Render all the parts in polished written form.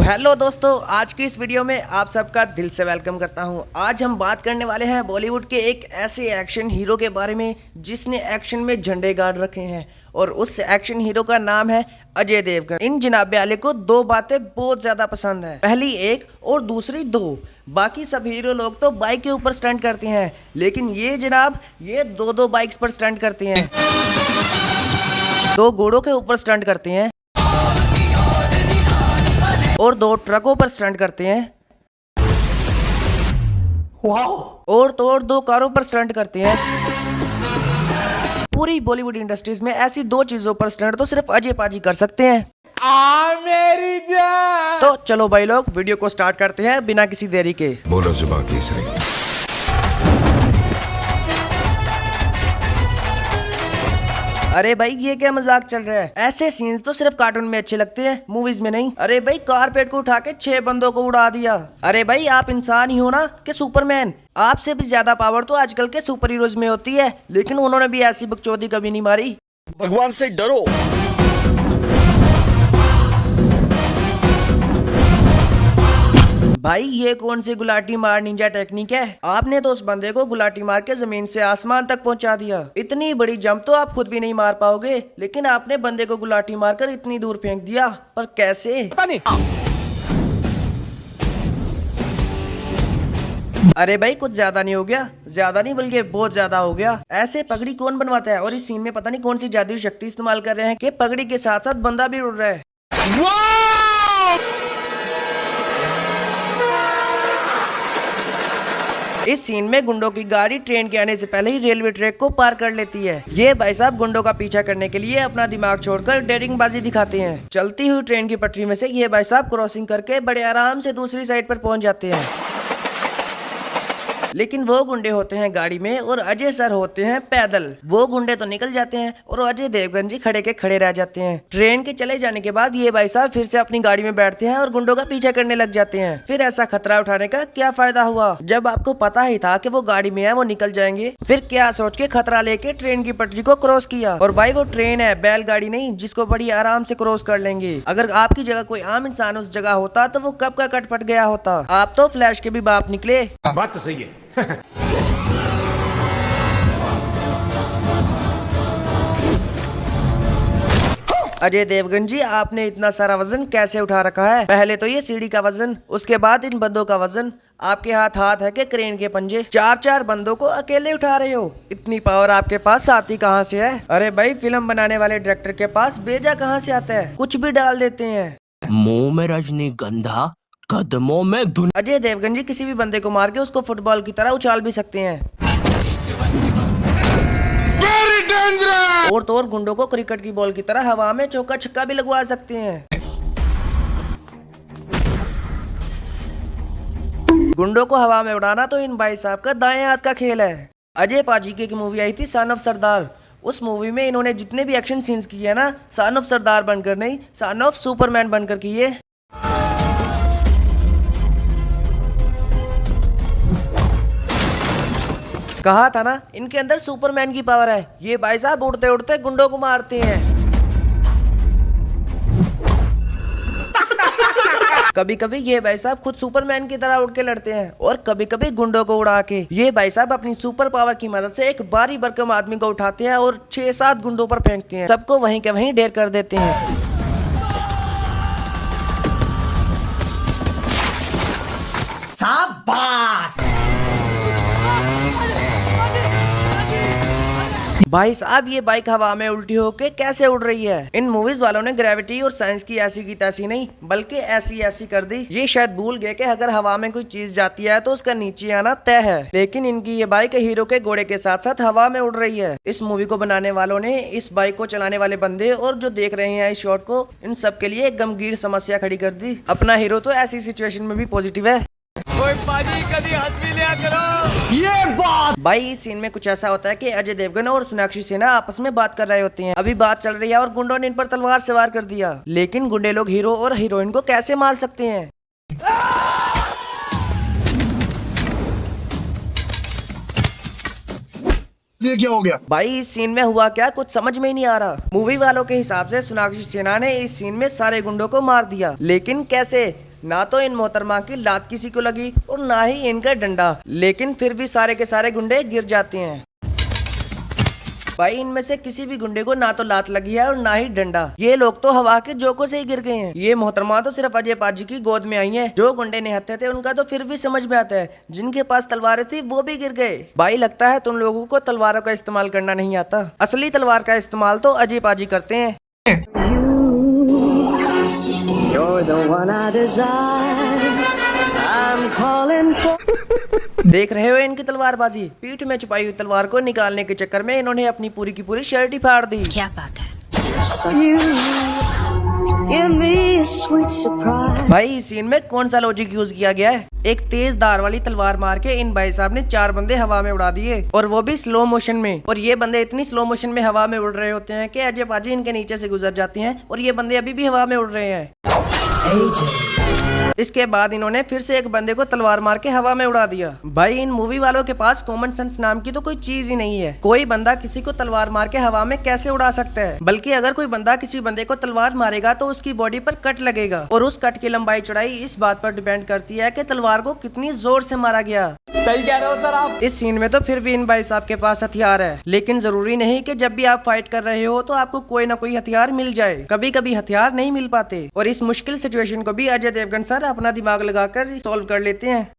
Hello दोस्तों, आज की इस वीडियो में आप सबका दिल से वेलकम करता हूं। आज हम बात करने वाले हैं बॉलीवुड के एक ऐसे एक्शन हीरो के बारे में जिसने एक्शन में झंडे गाड़ रखे हैं और उस एक्शन हीरो का नाम है अजय देवगन। इन जनाब वाले को दो बातें बहुत ज्यादा पसंद है, पहली एक और दूसरी दो। बाकी सब हीरो लोग तो बाइक के ऊपर स्टंट करते हैं, लेकिन ये जनाब ये दो बाइक्स पर स्टंट करते हैं, दो घोड़ों के ऊपर स्टंट करते हैं और दो ट्रकों पर स्टंट करते हैं और तो और दो कारों पर स्टंट करते हैं। पूरी बॉलीवुड इंडस्ट्रीज में ऐसी दो चीजों पर स्टंट तो सिर्फ अजय पाजी कर सकते हैं। मेरी जान। तो चलो भाई लोग वीडियो को स्टार्ट करते हैं बिना किसी देरी के। बोलो जुबान केसरी। अरे भाई ये क्या मजाक चल रहा है? ऐसे सीन्स तो सिर्फ कार्टून में अच्छे लगते हैं, मूवीज में नहीं। अरे भाई कारपेट को उठा के 6 बंदों को उड़ा दिया। अरे भाई आप इंसान ही हो ना कि सुपरमैन? आपसे भी ज्यादा पावर तो आजकल के सुपर हीरोज में होती है, लेकिन उन्होंने भी ऐसी बकचोदी कभी नहीं मारी। भगवान से डरो। भाई ये कौन सी गुलाटी मार निंजा टेक्निक है? आपने तो उस बंदे को गुलाटी मार के जमीन से आसमान तक पहुंचा दिया। इतनी बड़ी जंप तो आप खुद भी नहीं मार पाओगे, लेकिन आपने बंदे को गुलाटी मारकर इतनी दूर फेंक दिया। पर कैसे? पता नहीं। अरे भाई कुछ ज्यादा नहीं हो गया? ज्यादा नहीं बल्कि बहुत ज्यादा हो गया। ऐसे पगड़ी कौन बनवाता है? और इस सीन में पता नहीं कौन सी जादुई शक्ति इस्तेमाल कर रहे हैं कि पगड़ी के साथ साथ बंदा भी उड़ रहा है। इस सीन में गुंडों की गाड़ी ट्रेन के आने से पहले ही रेलवे ट्रैक को पार कर लेती है। ये भाई साहब गुंडों का पीछा करने के लिए अपना दिमाग छोड़कर डेरिंगबाजी दिखाते हैं। चलती हुई ट्रेन की पटरी में से ये भाई साहब क्रॉसिंग करके बड़े आराम से दूसरी साइड पर पहुंच जाते हैं। लेकिन वो गुंडे होते हैं गाड़ी में और अजय सर होते हैं पैदल। वो गुंडे तो निकल जाते हैं और अजय देवगन जी खड़े के खड़े रह जाते हैं। ट्रेन के चले जाने के बाद ये भाई साहब फिर से अपनी गाड़ी में बैठते हैं और गुंडों का पीछा करने लग जाते हैं। फिर ऐसा खतरा उठाने का क्या फायदा हुआ जब आपको पता ही था कि वो गाड़ी में है, वो निकल जाएंगे। फिर क्या सोच के खतरा लेके ट्रेन की पटरी को क्रॉस किया। और भाई वो ट्रेन है, बैलगाड़ी नहीं, जिसको बड़ी आराम से क्रॉस कर लेंगे। अगर आपकी जगह कोई आम इंसान उस जगह होता तो वो कब का कटपट गया होता। आप तो फ्लैश के भी बाप निकले। बात तो सही है। अजय देवगन जी आपने इतना सारा वजन कैसे उठा रखा है? पहले तो ये सीढ़ी का वजन, उसके बाद इन बंदों का वजन। आपके हाथ हाथ है कि क्रेन के पंजे। 4 बंदों को अकेले उठा रहे हो। इतनी पावर आपके पास आती कहाँ से है? अरे भाई फिल्म बनाने वाले डायरेक्टर के पास बेजा कहाँ से आता है? कुछ भी डाल देते हैं। मुंह में रजनीगंधा, कदमों में अजय देवगन जी किसी भी बंदे को मार के उसको फुटबॉल की तरह उछाल भी सकते हैं और तो और गुंडों को क्रिकेट की बॉल की तरह हवा में चौका छक्का भी लगवा सकते हैं। गुंडों को हवा में उड़ाना तो इन भाई साहब का दाएं हाथ का खेल है। अजय पाजी की एक मूवी आई थी सन ऑफ सरदार। उस मूवी में इन्होंने जितने भी एक्शन सीन्स किए ना, सन ऑफ सरदार बनकर नहीं, सन ऑफ सुपरमैन बनकर किए। कहा था ना इनके अंदर सुपरमैन की पावर है। ये भाई साहब उड़ते उड़ते गुंडों को मारते हैं। कभी कभी ये भाई साहब खुद सुपरमैन की तरह उड़ के लड़ते हैं और कभी कभी गुंडों को उड़ा के ये भाई साहब अपनी सुपर पावर की मदद से एक भारी भरकम आदमी को उठाते हैं और 6-7 गुंडों पर फेंकते हैं। सबको वहीं के वहीं ढेर कर देते हैं। शाबाश। भाई साहब ये बाइक हवा में उल्टी होके कैसे उड़ रही है? इन मूवीज वालों ने ग्रेविटी और साइंस की ऐसी की तैसी नहीं बल्कि ऐसी ऐसी कर दी। ये शायद भूल गए कि अगर हवा में कोई चीज जाती है तो उसका नीचे आना तय है, लेकिन इनकी ये बाइक हीरो के घोड़े के साथ साथ हवा में उड़ रही है। इस मूवी को बनाने वालों ने, इस बाइक को चलाने वाले बंदे और जो देख रहे हैं इस शॉट को, इन सब के लिए एक गंभीर समस्या खड़ी कर दी। अपना हीरो तो ऐसी सिचुएशन में भी पॉजिटिव है। ये बात भाई इस सीन में कुछ ऐसा होता है कि अजय देवगन और सोनाक्षी सिन्हा आपस में बात कर रहे होते हैं। अभी बात चल रही है और गुंडों ने इन पर तलवार से वार कर दिया। लेकिन गुंडे लोग हीरो और हीरोइन को कैसे मार सकते हैं? ये क्या हो गया? भाई इस सीन में हुआ क्या कुछ समझ में ही नहीं आ रहा। मूवी वालों के हिसाब से सोनाक्षी सिन्हा ने इस सीन में सारे गुंडों को मार दिया, लेकिन कैसे? ना तो इन मोहतरमा की लात किसी को लगी और ना ही इनका डंडा, लेकिन फिर भी सारे के सारे गुंडे गिर जाते हैं। भाई इनमें से किसी भी गुंडे को ना तो लात लगी है और ना ही डंडा। ये लोग तो हवा के जोकों से ही गिर गए हैं। ये मोहतरमा तो सिर्फ अजय पाजी की गोद में आई हैं। जो गुंडे निहत्थे थे उनका तो फिर भी समझ में आता है, जिनके पास तलवारें थी वो भी गिर गए। भाई लगता है तुम लोगों को तलवारों का इस्तेमाल करना नहीं आता। असली तलवार का इस्तेमाल तो अजय पाजी करते हैं। देख रहे हो इनकी तलवारबाजी। पीठ में छुपाई हुई तलवार को निकालने के चक्कर में इन्होंने अपनी पूरी की पूरी शर्ट ही फाड़ दी। क्या बात है। भाई इस सीन में कौन सा लॉजिक यूज किया गया है। एक तेज धार वाली तलवार मार के इन भाई साहब ने 4 बंदे हवा में उड़ा दिए, और वो भी स्लो मोशन में। और ये बंदे इतनी स्लो मोशन में हवा में उड़ रहे होते हैं कि अजय पाजी इनके नीचे से गुजर जाती हैं और ये बंदे अभी भी हवा में उड़ रहे हैं। इसके बाद इन्होंने फिर से एक बंदे को तलवार मार के हवा में उड़ा दिया। भाई इन मूवी वालों के पास कॉमन सेंस नाम की तो कोई चीज ही नहीं है। कोई बंदा किसी को तलवार मार के हवा में कैसे उड़ा सकता है। बल्कि अगर कोई बंदा किसी बंदे को तलवार मारेगा तो उसकी बॉडी पर कट लगेगा, और उस कट की लंबाई चौड़ाई इस बात पर डिपेंड करती है कि तलवार को कितनी जोर से मारा गया। सही कह रहे हो सर आप। इस सीन में तो फिर भी इन भाई साहब के पास हथियार है, लेकिन जरूरी नहीं कि जब भी आप फाइट कर रहे हो तो आपको कोई ना कोई हथियार मिल जाए। कभी कभी हथियार नहीं मिल पाते, और इस मुश्किल सिचुएशन को भी अजय देवगन सर अपना दिमाग लगाकर सॉल्व कर लेते हैं।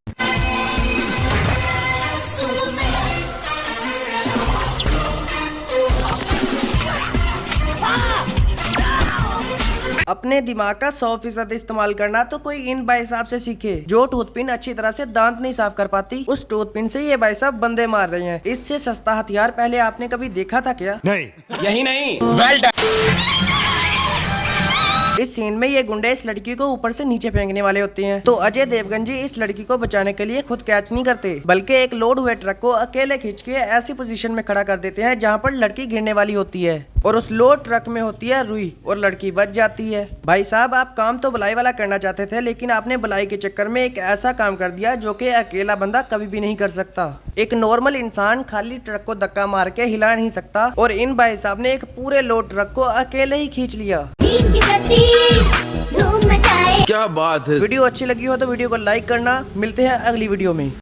अपने दिमाग का 100% इस्तेमाल करना तो कोई इन भाई साहब से सीखे। जो टूथपिन अच्छी तरह से दांत नहीं साफ कर पाती, उस टूथपिन से ये भाई साहब बंदे मार रहे हैं। इससे सस्ता हथियार पहले आपने कभी देखा था क्या? नहीं। यही नहीं, वेल डन। इस सीन में ये गुंडे इस लड़की को ऊपर से नीचे फेंकने वाले होते हैं, तो अजय देवगन जी इस लड़की को बचाने के लिए खुद कैच नहीं करते, बल्कि एक लोड हुए ट्रक को अकेले खींच के ऐसी पोजीशन में खड़ा कर देते हैं जहां पर लड़की गिरने वाली होती है, और उस लोड ट्रक में होती है रुई, और लड़की बच जाती है। भाई साहब आप काम तो भलाई वाला करना चाहते थे, लेकिन आपने भलाई के चक्कर में एक ऐसा काम कर दिया जो कि अकेला बंदा कभी भी नहीं कर सकता। एक नॉर्मल इंसान खाली ट्रक को धक्का मार के हिला नहीं सकता, और इन भाई साहब ने एक पूरे लोड ट्रक को अकेले ही खींच लिया। क्या बात है। वीडियो अच्छी लगी हो तो वीडियो को लाइक करना। मिलते हैं अगली वीडियो में।